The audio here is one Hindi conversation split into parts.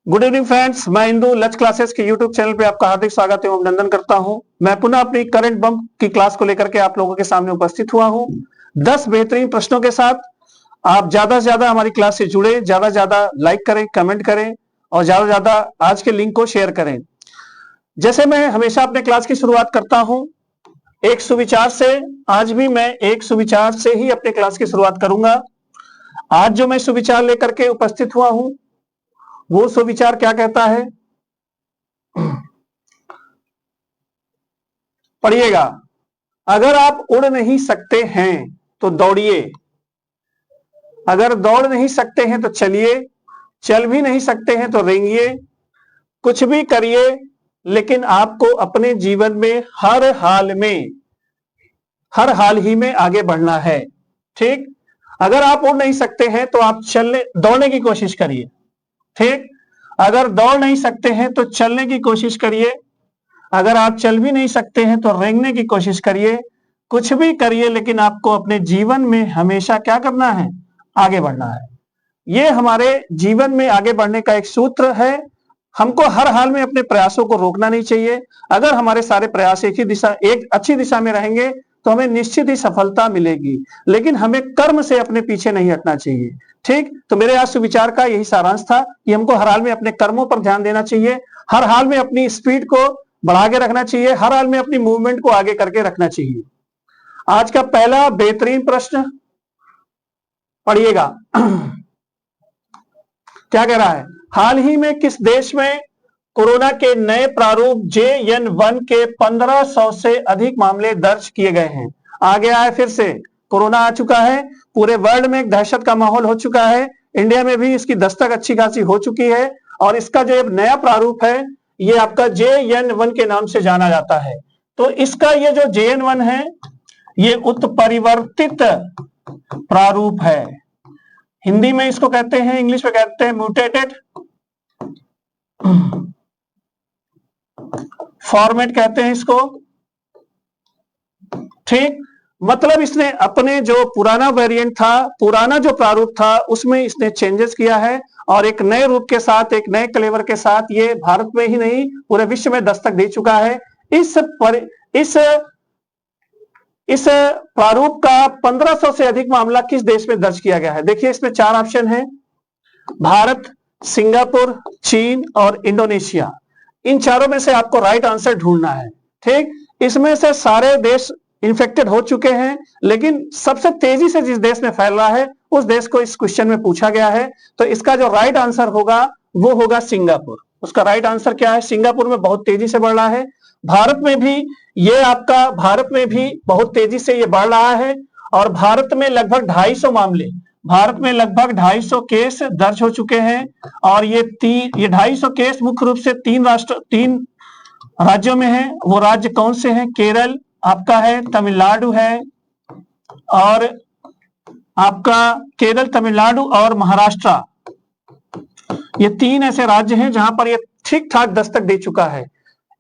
गुड इवनिंग फ्रेंड्स, मैं इंदू लच क्लासेस के यूट्यूब चैनल पे आपका हार्दिक स्वागत एवं अभिनंदन करता हूं। मैं पुनः अपनी करंट बम की क्लास को लेकर के आप लोगों के सामने उपस्थित हुआ हूं 10 बेहतरीन प्रश्नों के साथ। आप ज्यादा से ज्यादा हमारी क्लास से जुड़े, ज्यादा से ज्यादा लाइक करें, कमेंट करें और ज्यादा से ज्यादा आज के लिंक को शेयर करें। जैसे मैं हमेशा अपने क्लास की शुरुआत करता हूं एक सुविचार से, आज भी मैं एक सुविचार से ही अपने क्लास की शुरुआत करूंगा। आज जो मैं सुविचार लेकर के उपस्थित हुआ हूं वो सुविचार क्या कहता है, पढ़िएगा। अगर आप उड़ नहीं सकते हैं तो दौड़िए, अगर दौड़ नहीं सकते हैं तो चलिए, चल भी नहीं सकते हैं तो रेंगिए, कुछ भी करिए लेकिन आपको अपने जीवन में हर हाल ही में आगे बढ़ना है। ठीक, अगर आप उड़ नहीं सकते हैं तो आप दौड़ने की कोशिश करिए। ठीक, अगर दौड़ नहीं सकते हैं तो चलने की कोशिश करिए, अगर आप चल भी नहीं सकते हैं तो रेंगने की कोशिश करिए, कुछ भी करिए लेकिन आपको अपने जीवन में हमेशा क्या करना है, आगे बढ़ना है। ये हमारे जीवन में आगे बढ़ने का एक सूत्र है। हमको हर हाल में अपने प्रयासों को रोकना नहीं चाहिए। अगर हमारे सारे प्रयास एक अच्छी दिशा में रहेंगे तो हमें निश्चित ही सफलता मिलेगी, लेकिन हमें कर्म से अपने पीछे नहीं हटना चाहिए। ठीक, तो मेरे आज सुविचार का यही सारांश था कि हमको हर हाल में अपने कर्मों पर ध्यान देना चाहिए, हर हाल में अपनी स्पीड को बढ़ा के रखना चाहिए, हर हाल में अपनी मूवमेंट को आगे करके रखना चाहिए। आज का पहला बेहतरीन प्रश्न पढ़िएगा। क्या कह रहा है, हाल ही में किस देश में कोरोना के नए प्रारूप JN1 के 1500 से अधिक मामले दर्ज किए गए हैं। आ गया है, फिर से कोरोना आ चुका है, पूरे वर्ल्ड में एक दहशत का माहौल हो चुका है, इंडिया में भी इसकी दस्तक अच्छी खासी हो चुकी है और इसका जो नया प्रारूप है ये आपका JN1 के नाम से जाना जाता है। तो इसका ये जो JN1 है ये उत्परिवर्तित प्रारूप है। हिंदी में इसको कहते हैं, इंग्लिश में कहते हैं म्यूटेटेड फॉर्मेट कहते हैं इसको। ठीक, मतलब इसने अपने जो पुराना वेरिएंट था, पुराना जो प्रारूप था उसमें इसने चेंजेस किया है और एक नए रूप के साथ, एक नए क्लेवर के साथ ये भारत में ही नहीं पूरे विश्व में दस्तक दे चुका है। इस प्रारूप का 1500 से अधिक मामला किस देश में दर्ज किया गया है। देखिए इसमें 4 ऑप्शन है, भारत, सिंगापुर, चीन और इंडोनेशिया। इन चारों में से आपको राइट आंसर ढूंढना है। ठीक, इसमें से सारे देश इन्फेक्टेड हो चुके हैं, लेकिन सबसे तेजी से जिस देश में फैल रहा है उस देश को इस क्वेश्चन में पूछा गया है। तो इसका जो राइट आंसर होगा वो होगा सिंगापुर। उसका राइट आंसर क्या है, सिंगापुर में बहुत तेजी से बढ़ रहा है। भारत में भी बहुत तेजी से ये बढ़ रहा है और भारत में लगभग 250 केस दर्ज हो चुके हैं और ये 250 केस मुख्य रूप से 3 राज्यों में है। वो राज्य कौन से हैं, केरल आपका है, तमिलनाडु है और आपका केरल, तमिलनाडु और महाराष्ट्र। ये 3 ऐसे राज्य हैं जहां पर ये ठीक ठाक दस्तक दे चुका है।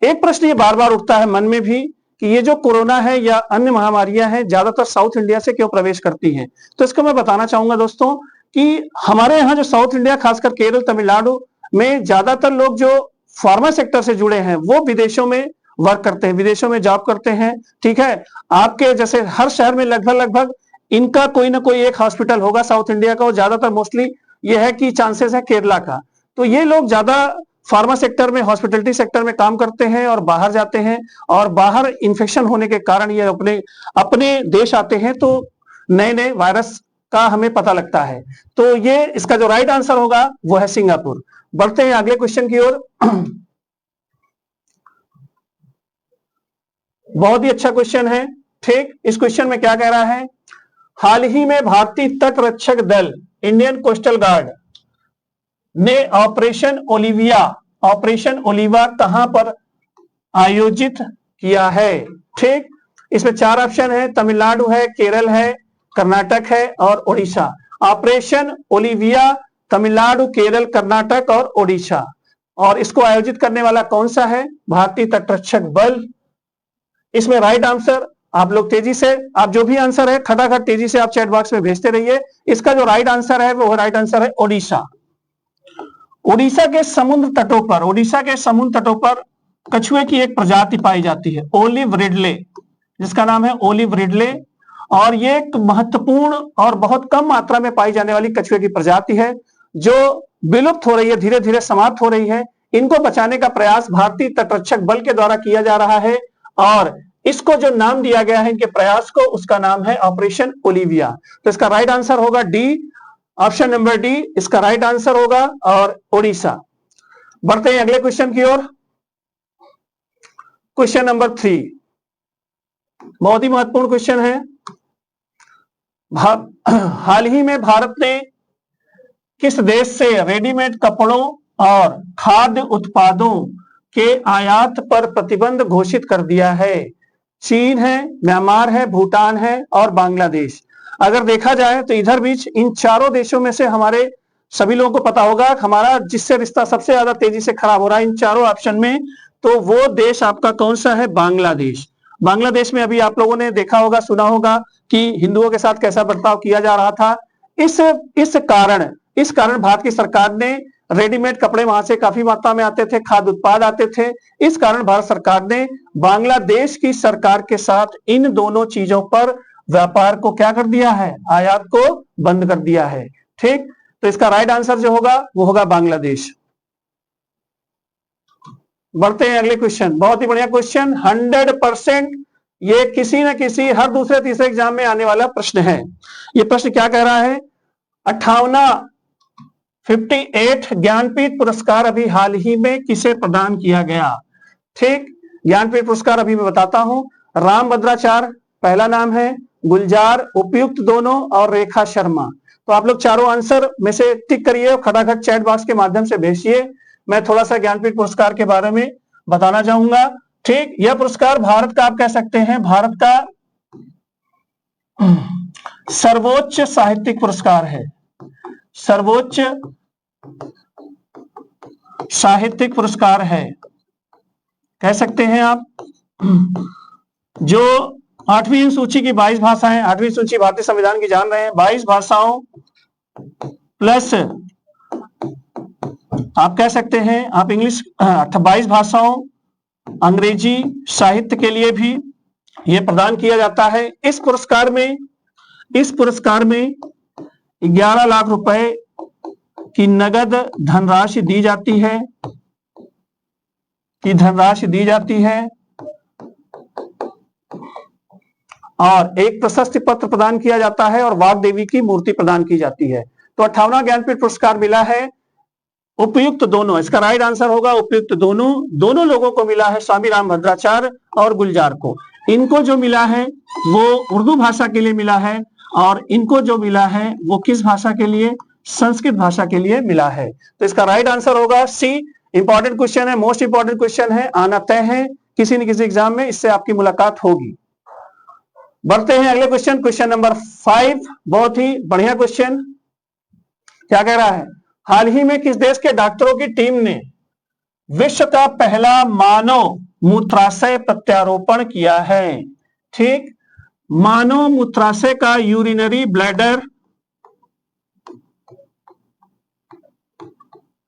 एक प्रश्न ये बार बार उठता है मन में भी कि ये जो कोरोना है या अन्य महामारियां हैं ज्यादातर साउथ इंडिया से क्यों प्रवेश करती हैं। तो इसको मैं बताना चाहूंगा दोस्तों कि हमारे यहाँ जो साउथ इंडिया, खासकर केरल, तमिलनाडु में ज्यादातर लोग जो फार्मा सेक्टर से जुड़े हैं वो विदेशों में वर्क करते हैं, विदेशों में जॉब करते हैं। ठीक है, आपके जैसे हर शहर में लगभग इनका कोई ना कोई एक हॉस्पिटल होगा साउथ इंडिया का, और ज्यादातर मोस्टली ये है कि चांसेस है केरला का। तो ये लोग ज्यादा फार्मा सेक्टर में, हॉस्पिटलिटी सेक्टर में काम करते हैं और बाहर जाते हैं और बाहर इन्फेक्शन होने के कारण ये अपने देश आते हैं तो नए वायरस का हमें पता लगता है। तो ये इसका जो राइट आंसर होगा वो है सिंगापुर। बढ़ते हैं अगले क्वेश्चन की ओर। बहुत ही अच्छा क्वेश्चन है। ठीक, इस क्वेश्चन में क्या कह रहा है, हाल ही में भारतीय तट रक्षक दल इंडियन कोस्टल गार्ड ने ऑपरेशन ओलिवा कहां पर आयोजित किया है। ठीक, इसमें 4 ऑप्शन है, तमिलनाडु है, केरल है, कर्नाटक है और ओडिशा। ऑपरेशन ओलिविया तमिलनाडु, केरल, कर्नाटक और ओडिशा। और इसको आयोजित करने वाला कौन सा है, भारतीय तटरक्षक बल। इसमें राइट आंसर आप लोग तेजी से, आप जो भी आंसर है खटाखट तेजी से आप चैट बॉक्स में भेजते रहिए। इसका जो राइट आंसर है वो राइट आंसर है ओडिशा। ओडिशा के समुद्र तटों पर, ओडिशा के समुद्र तटों पर कछुए की एक प्रजाति पाई जाती है, ओलिव रिडले, जिसका नाम है ओलिव रिडले। और ये एक महत्वपूर्ण और बहुत कम मात्रा में पाई जाने वाली कछुए की प्रजाति है जो विलुप्त हो रही है, धीरे धीरे समाप्त हो रही है। इनको बचाने का प्रयास भारतीय तटरक्षक बल के द्वारा किया जा रहा है और इसको जो नाम दिया गया है इनके प्रयास को, उसका नाम है ऑपरेशन ओलिविया। तो इसका राइट आंसर होगा डी, ऑप्शन नंबर डी इसका राइट आंसर होगा, और ओडिशा। बढ़ते हैं अगले क्वेश्चन की ओर। क्वेश्चन नंबर 3 बहुत ही महत्वपूर्ण क्वेश्चन है। हाल ही में भारत ने किस देश से रेडीमेड कपड़ों और खाद्य उत्पादों के आयात पर प्रतिबंध घोषित कर दिया है? चीन है, म्यांमार है, भूटान है और बांग्लादेश। अगर देखा जाए तो इधर बीच इन चारों देशों में से हमारे सभी लोगों को पता होगा हमारा जिससे रिश्ता सबसे ज्यादा तेजी से खराब हो रहा है इन चारों ऑप्शन में, तो वो देश आपका कौन सा है? बांग्लादेश। बांग्लादेश में अभी आप लोगों ने देखा होगा, सुना होगा कि हिंदुओं के साथ कैसा बर्ताव किया जा रहा था। इस कारण भारत की सरकार ने, रेडीमेड कपड़े वहां से काफी मात्रा में आते थे, खाद्य उत्पाद आते थे, इस कारण भारत सरकार ने बांग्लादेश की सरकार के साथ इन दोनों चीजों पर व्यापार को क्या कर दिया है? आयात को बंद कर दिया है। ठीक, तो इसका राइट आंसर जो होगा वो होगा बांग्लादेश। बढ़ते हैं अगले क्वेश्चन, बहुत ही बढ़िया क्वेश्चन, 100% ये किसी न किसी हर दूसरे तीसरे एग्जाम में आने वाला प्रश्न है। ये प्रश्न क्या कह रहा है? 58 ज्ञानपीठ पुरस्कार अभी हाल ही में किसे प्रदान किया गया? ठीक, ज्ञानपीठ पुरस्कार अभी मैं बताता हूं। रामभद्राचार्य पहला नाम है, गुलजार, उपयुक्त दोनों और रेखा शर्मा। तो आप लोग चारों आंसर में से टिक करिए और खटाखट चैट बॉक्स के माध्यम से भेजिए। मैं थोड़ा सा ज्ञानपीठ पुरस्कार के बारे में बताना चाहूंगा। ठीक, यह पुरस्कार भारत का, आप कह सकते हैं भारत का सर्वोच्च साहित्यिक पुरस्कार है, सर्वोच्च साहित्यिक पुरस्कार है कह सकते हैं आप। जो 8वीं अनुसूची की 22 भाषाएं, 8वीं सूची भारतीय संविधान की जान रहे हैं, 22 भाषाओं प्लस आप कह सकते हैं आप इंग्लिश, 22 भाषाओं, अंग्रेजी साहित्य के लिए भी यह प्रदान किया जाता है। इस पुरस्कार में 11 लाख रुपए की नगद धनराशि दी जाती है, और एक प्रशस्ति पत्र प्रदान किया जाता है और वाग्देवी की मूर्ति प्रदान की जाती है। तो 58वां ज्ञानपीठ पुरस्कार मिला है उपयुक्त दोनों, इसका राइट आंसर होगा उपयुक्त दोनों लोगों को मिला है, स्वामी रामभद्राचार्य और गुलजार को। इनको जो मिला है वो उर्दू भाषा के लिए मिला है और इनको जो मिला है वो किस भाषा के लिए? संस्कृत भाषा के लिए मिला है। तो इसका राइट आंसर होगा सी। इंपॉर्टेंट क्वेश्चन है, मोस्ट इंपॉर्टेंट क्वेश्चन है, आना तय है किसी न किसी एग्जाम में, इससे आपकी मुलाकात होगी। बढ़ते हैं अगले क्वेश्चन, क्वेश्चन नंबर 5, बहुत ही बढ़िया क्वेश्चन। क्या कह रहा है? हाल ही में किस देश के डॉक्टरों की टीम ने विश्व का पहला मानव मूत्राशय प्रत्यारोपण किया है? ठीक, मानव मूत्राशय का यूरिनरी ब्लैडर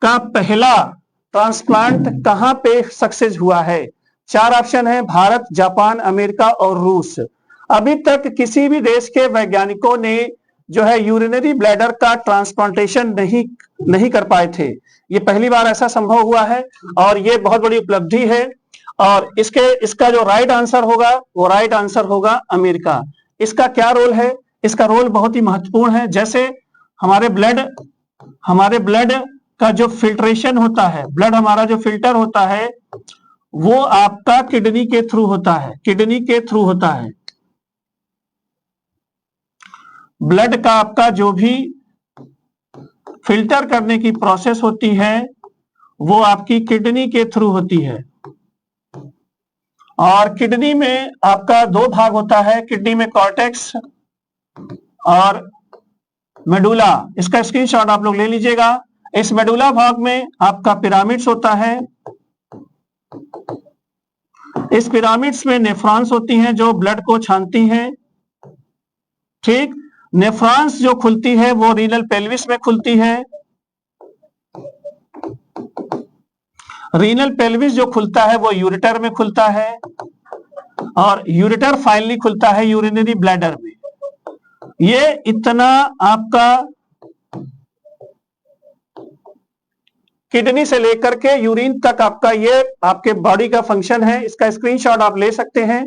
का पहला ट्रांसप्लांट कहां पे सक्सेस हुआ है? 4 ऑप्शन है, भारत, जापान, अमेरिका और रूस। अभी तक किसी भी देश के वैज्ञानिकों ने जो है यूरिनरी ब्लैडर का ट्रांसप्लांटेशन नहीं कर पाए थे। ये पहली बार ऐसा संभव हुआ है और ये बहुत बड़ी उपलब्धि है। और इसका जो राइट आंसर होगा वो राइट आंसर होगा अमेरिका। इसका क्या रोल है? इसका रोल बहुत ही महत्वपूर्ण है। जैसे हमारे ब्लड का जो फिल्ट्रेशन होता है, ब्लड हमारा जो फिल्टर होता है वो आपका किडनी के थ्रू होता है, ब्लड का आपका जो भी फिल्टर करने की प्रोसेस होती है वो आपकी किडनी के थ्रू होती है। और किडनी में आपका 2 भाग होता है, किडनी में कॉर्टेक्स और मेडुला। इसका स्क्रीनशॉट आप लोग ले लीजिएगा। इस मेडुला भाग में आपका पिरामिड्स होता है, इस पिरामिड्स में नेफ्रॉन्स होती हैं जो ब्लड को छानती हैं। ठीक, नेफ्रॉन्स जो खुलती है वो रीनल पेल्विस में खुलती है रीनल पेल्विस जो खुलता है वो यूरेटर में खुलता है, और यूरेटर फाइनली खुलता है यूरिनरी ब्लैडर में। ये इतना आपका किडनी से लेकर के यूरिन तक आपका ये आपके बॉडी का फंक्शन है। इसका स्क्रीनशॉट आप ले सकते हैं।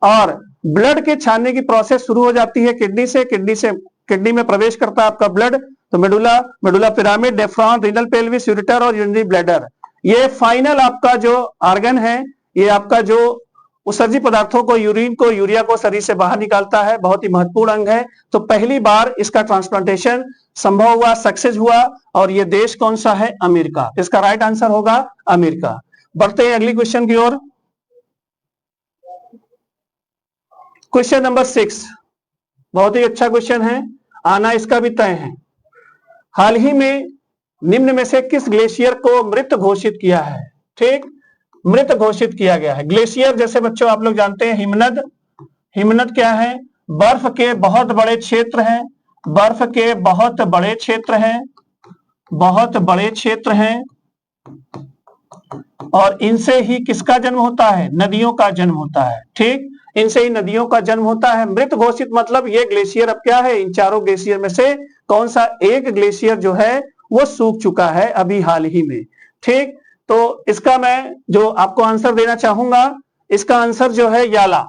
और ब्लड के छानने की प्रोसेस शुरू हो जाती है किडनी से किडनी में प्रवेश करता है आपका ब्लड। तो medulla pyramid, nephron, renal pelvis, ureter और यूरिनरी ब्लैडर, ये फाइनल आपका जो ऑर्गन है, ये आपका जो उत्सर्जी पदार्थों को, यूरिन को, यूरिया को शरीर से बाहर निकालता है। बहुत ही महत्वपूर्ण अंग है। तो पहली बार इसका ट्रांसप्लांटेशन संभव हुआ, सक्सेस हुआ। और ये देश कौन सा है? अमेरिका। इसका राइट आंसर होगा अमेरिका। बढ़ते हैं अगली क्वेश्चन की ओर। क्वेश्चन नंबर 6 बहुत ही अच्छा क्वेश्चन है, आना इसका भी तय है। हाल ही में निम्न में से किस ग्लेशियर को मृत घोषित किया है? ठीक, मृत घोषित किया गया है। ग्लेशियर जैसे बच्चों आप लोग जानते हैं हिमनद। हिमनद क्या है? बर्फ के बहुत बड़े क्षेत्र हैं, बर्फ के बहुत बड़े क्षेत्र हैं, बहुत बड़े क्षेत्र हैं, और इनसे ही किसका जन्म होता है? नदियों का जन्म होता है। ठीक, इनसे ही नदियों का जन्म होता है। मृत घोषित मतलब ये ग्लेशियर अब क्या है? इन चारों ग्लेशियर में से कौन सा एक ग्लेशियर जो है वो सूख चुका है अभी हाल ही में। ठीक, तो इसका मैं जो आपको आंसर देना चाहूंगा, इसका आंसर जो है याला।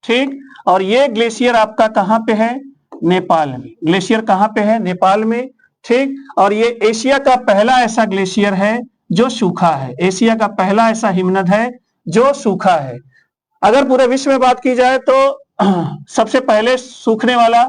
ठीक, और ये ग्लेशियर आपका कहां पे है? नेपाल में। ग्लेशियर कहां पे है? नेपाल में। ठीक, और ये एशिया का पहला ऐसा ग्लेशियर है जो सूखा है। एशिया का पहला ऐसा हिमनद है जो सूखा है। अगर पूरे विश्व में बात की जाए तो सबसे पहले सूखने वाला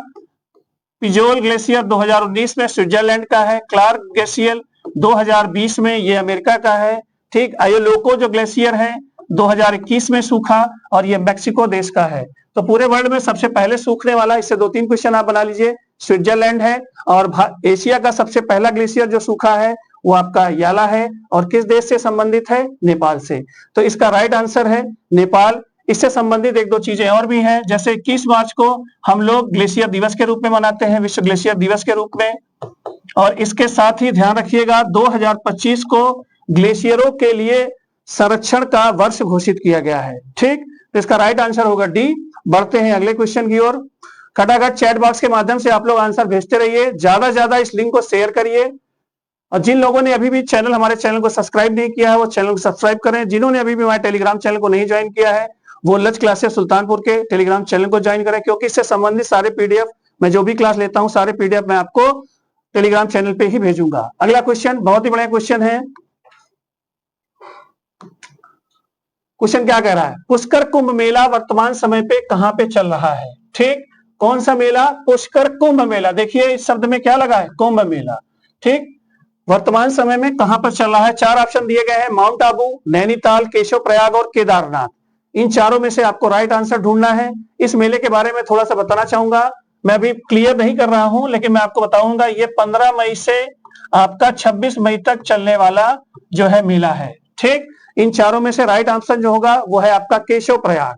पिजोल ग्लेशियर 2019 में स्विट्जरलैंड का है। क्लार्क ग्लेशियर 2020 में ये अमेरिका का है। ठीक, आयोलोको जो ग्लेशियर है 2021 में सूखा, और ये मैक्सिको देश का है। तो पूरे वर्ल्ड में सबसे पहले सूखने वाला, इससे 2-3 क्वेश्चन आप बना लीजिए, स्विट्जरलैंड है। और एशिया का सबसे पहला ग्लेशियर जो सूखा है वो आपका याला है, और किस देश से संबंधित है? नेपाल से। तो इसका राइट आंसर है नेपाल। इससे संबंधित 1-2 चीजें और भी हैं, जैसे 21 मार्च को हम लोग ग्लेशियर दिवस के रूप में मनाते हैं, विश्व ग्लेशियर दिवस के रूप में। और इसके साथ ही ध्यान रखिएगा 2025 को ग्लेशियरों के लिए संरक्षण का वर्ष घोषित किया गया है। ठीक, तो इसका राइट आंसर होगा डी। बढ़ते हैं अगले क्वेश्चन की ओर। खटाखट चैट बॉक्स के माध्यम से आप लोग आंसर भेजते रहिए, ज्यादा ज्यादा इस लिंक को शेयर करिए। और जिन लोगों ने अभी भी हमारे चैनल को सब्सक्राइब नहीं किया है वो चैनल को सब्सक्राइब करें। जिन्होंने अभी भी हमारे टेलीग्राम चैनल को नहीं ज्वाइन किया है वो लच क्लासेस सुल्तानपुर के टेलीग्राम चैनल को ज्वाइन करें, क्योंकि इससे संबंधित सारे पीडीएफ, मैं जो भी क्लास लेता हूं सारे पीडीएफ मैं आपको टेलीग्राम चैनल पे ही भेजूंगा। अगला क्वेश्चन बहुत ही बड़ा क्वेश्चन है। क्वेश्चन क्या कह रहा है? पुष्कर कुंभ मेला वर्तमान समय पे कहां पे चल रहा है? ठीक, कौन सा मेला? पुष्कर कुंभ मेला। देखिए इस शब्द में क्या लगा है? कुंभ मेला। ठीक, वर्तमान समय में कहां पर चल रहा है? 4 ऑप्शन दिए गए हैं, माउंट आबू, नैनीताल, केशव प्रयाग और केदारनाथ। इन चारों में से आपको राइट आंसर ढूंढना है। इस मेले के बारे में थोड़ा सा बताना चाहूंगा, मैं अभी क्लियर नहीं कर रहा हूं लेकिन मैं आपको बताऊंगा। ये 15 मई से आपका 26 मई तक चलने वाला जो है मेला है। ठीक, इन चारों में से राइट आंसर जो होगा वो है आपका केशव प्रयाग।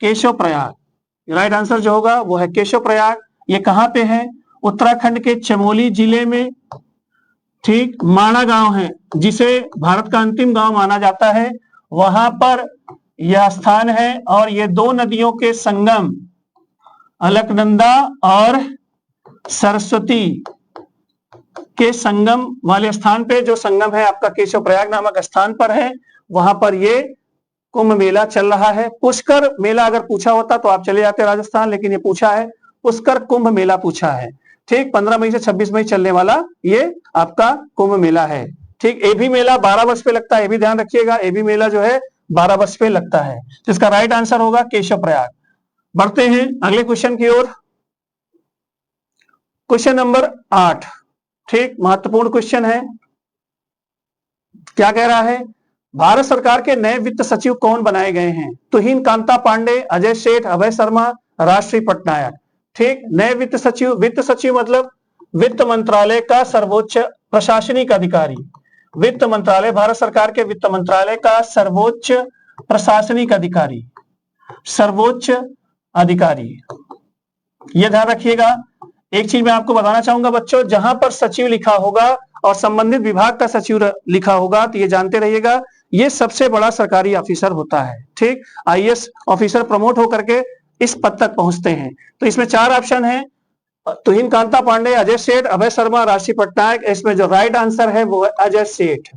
केशव प्रयाग राइट आंसर जो होगा वो है केशव प्रयाग। ये कहां पे है? उत्तराखंड के चमोली जिले में। ठीक, माणा गांव है जिसे भारत का अंतिम गांव माना जाता है, वहां पर यह स्थान है। और ये 2 नदियों के संगम, अलकनंदा और सरस्वती के संगम वाले स्थान पे, जो संगम है आपका केशव प्रयाग नामक स्थान पर है, वहां पर ये कुंभ मेला चल रहा है। पुष्कर मेला अगर पूछा होता तो आप चले जाते राजस्थान, लेकिन ये पूछा है पुष्कर कुंभ मेला पूछा है। ठीक, 15 मई से 26 मई चलने वाला ये आपका कुंभ मेला है। ठीक, ये भी मेला 12 वर्ष पे लगता है, ये भी ध्यान रखिएगा, ये भी मेला जो है 12 वर्ष पे लगता है। तो इसका राइट आंसर होगा केशव प्रयाग। बढ़ते हैं अगले क्वेश्चन की ओर। Question number 8। ठीक, महत्वपूर्ण क्वेश्चन है। क्या कह रहा है? भारत सरकार के नए वित्त सचिव कौन बनाए गए हैं? तुहिन कांता पांडे, अजय सेठ, अभय शर्मा, राष्ट्रीय पटनायक। ठीक, नए वित्त सचिव मतलब वित्त मंत्रालय का सर्वोच्च प्रशासनिक अधिकारी। वित्त मंत्रालय, भारत सरकार के वित्त मंत्रालय का सर्वोच्च प्रशासनिक अधिकारी, सर्वोच्च अधिकारी। यह ध्यान रखिएगा। एक चीज मैं आपको बताना चाहूंगा बच्चों, जहां पर सचिव लिखा होगा और संबंधित विभाग का सचिव लिखा होगा, तो ये जानते रहिएगा ये सबसे बड़ा सरकारी ऑफिसर होता है। ठीक, आईएएस ऑफिसर प्रमोट होकर के इस पद तक पहुंचते हैं। तो इसमें 4 ऑप्शन है, तुहिन कांता पांडे, अजय सेठ, अभय शर्मा, राशि पटनायक। इसमें जो राइट आंसर है वो है अजय सेठ।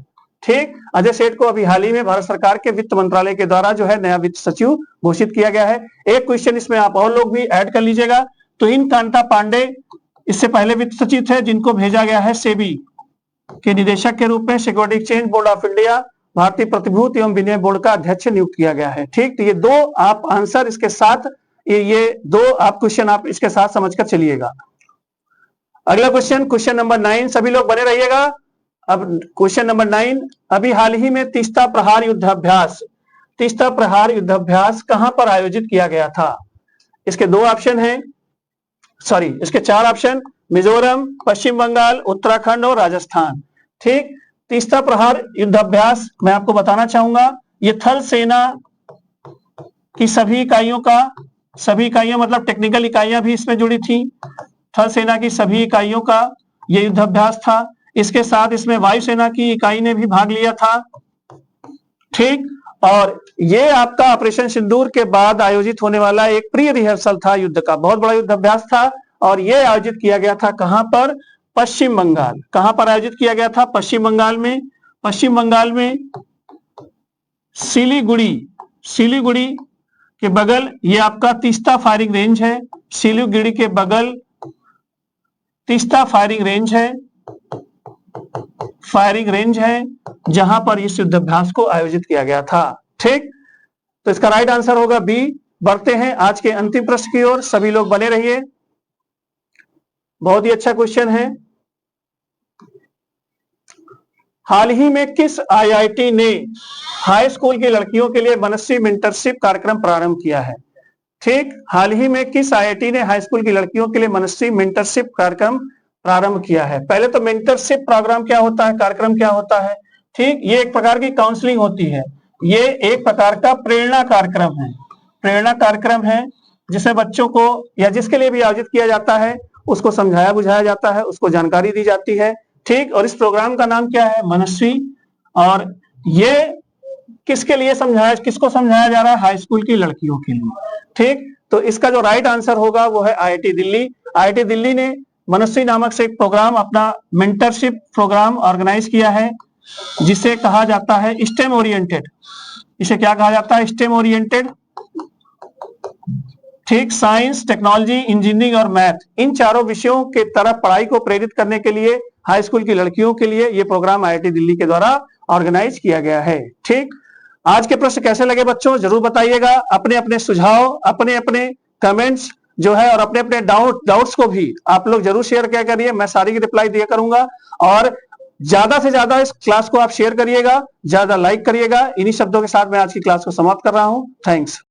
ठीक, अजय सेठ को अभी हाल ही में भारत सरकार के वित्त मंत्रालय के द्वारा जो है नया वित्त सचिव घोषित किया गया है। एक क्वेश्चन इसमें आप और लोग भी ऐड कर लीजिएगा। तुहिन कांता पांडे इससे पहले वित्त सचिव थे, जिनको भेजा गया है सेबी के निदेशक के रूप में, security exchange board of India, भारतीय प्रतिभूति एवं विनिमय बोर्ड का अध्यक्ष नियुक्त किया गया है। ठीक, तो ये 2 आप आंसर इसके साथ, ये 2 आप क्वेश्चन आप इसके साथ समझकर चलिएगा। अगला क्वेश्चन, क्वेश्चन नंबर 9, सभी लोग बने रहिएगा। अब क्वेश्चन नंबर 9, अभी हाल ही में तीस्ता प्रहार युद्धाभ्यास कहां पर आयोजित किया गया था? इसके 2 ऑप्शन हैं, सॉरी इसके 4 ऑप्शन, मिजोरम, पश्चिम बंगाल, उत्तराखंड और राजस्थान। ठीक, तीस्ता प्रहार युद्धाभ्यास मैं आपको बताना चाहूंगा, ये थल सेना की सभी इकाइयों मतलब टेक्निकल इकाइयां भी इसमें जुड़ी थी। थल सेना की सभी इकाइयों का ये युद्धाभ्यास था। इसके साथ इसमें वायुसेना की इकाई ने भी भाग लिया था। ठीक, और ये आपका ऑपरेशन सिंदूर के बाद आयोजित होने वाला एक प्री रिहर्सल था युद्ध का, बहुत बड़ा युद्धाभ्यास था। और ये आयोजित किया गया था कहां पर? पश्चिम बंगाल। कहां पर आयोजित किया गया था? पश्चिम बंगाल में सिलीगुड़ी के बगल ये आपका तीस्ता फायरिंग रेंज है। सिलीगुड़ी के बगल तीस्ता फायरिंग रेंज है जहां पर इस युद्धाभ्यास को आयोजित किया गया था। ठीक, तो इसका राइट आंसर होगा बी। बढ़ते हैं आज के अंतिम प्रश्न की ओर, सभी लोग बने रहिए। बहुत ही अच्छा क्वेश्चन है। हाल ही में किस आईआईटी ने हाई स्कूल की लड़कियों के लिए मनस्वी मेंटरशिप कार्यक्रम प्रारंभ किया है? ठीक, हाल ही में किस आईआईटी ने हाई स्कूल की लड़कियों के लिए मनस्वी मेंटरशिप कार्यक्रम प्रारंभ किया है? पहले तो मेंटरशिप प्रोग्राम क्या होता है, कार्यक्रम क्या होता है? ठीक, ये एक प्रकार की काउंसलिंग होती है, ये एक प्रकार का प्रेरणा कार्यक्रम है जिसे बच्चों को या जिसके लिए भी आयोजित किया जाता है उसको समझाया बुझाया जाता है, उसको जानकारी दी जाती है। ठीक, और इस प्रोग्राम का नाम क्या है? मनस्वी। और ये किसको समझाया जा रहा है? हाई स्कूल की लड़कियों के लिए। ठीक, तो इसका जो राइट आंसर होगा वो है आईआईटी दिल्ली। आईआईटी दिल्ली ने मनस्वी नामक से एक प्रोग्राम, अपना मेंटरशिप प्रोग्राम ऑर्गेनाइज किया है, जिसे कहा जाता है स्टेम ओरिएंटेड। इसे क्या कहा जाता है? Stem oriented. ठीक, साइंस, टेक्नोलॉजी, इंजीनियरिंग और मैथ, इन चारों विषयों के तरफ पढ़ाई को प्रेरित करने के लिए हाई स्कूल की लड़कियों के लिए यह प्रोग्राम आईआईटी दिल्ली के द्वारा ऑर्गेनाइज किया गया है। ठीक, आज के प्रश्न कैसे लगे बच्चों, जरूर बताइएगा। अपने अपने सुझाव, अपने अपने कमेंट्स जो है और अपने अपने डाउट्स को भी आप लोग जरूर शेयर किया करिए, मैं सारी की रिप्लाई दिया करूंगा। और ज्यादा से ज्यादा इस क्लास को आप शेयर करिएगा, ज्यादा लाइक करिएगा। इन्हीं शब्दों के साथ मैं आज की क्लास को समाप्त कर रहा हूं। थैंक्स।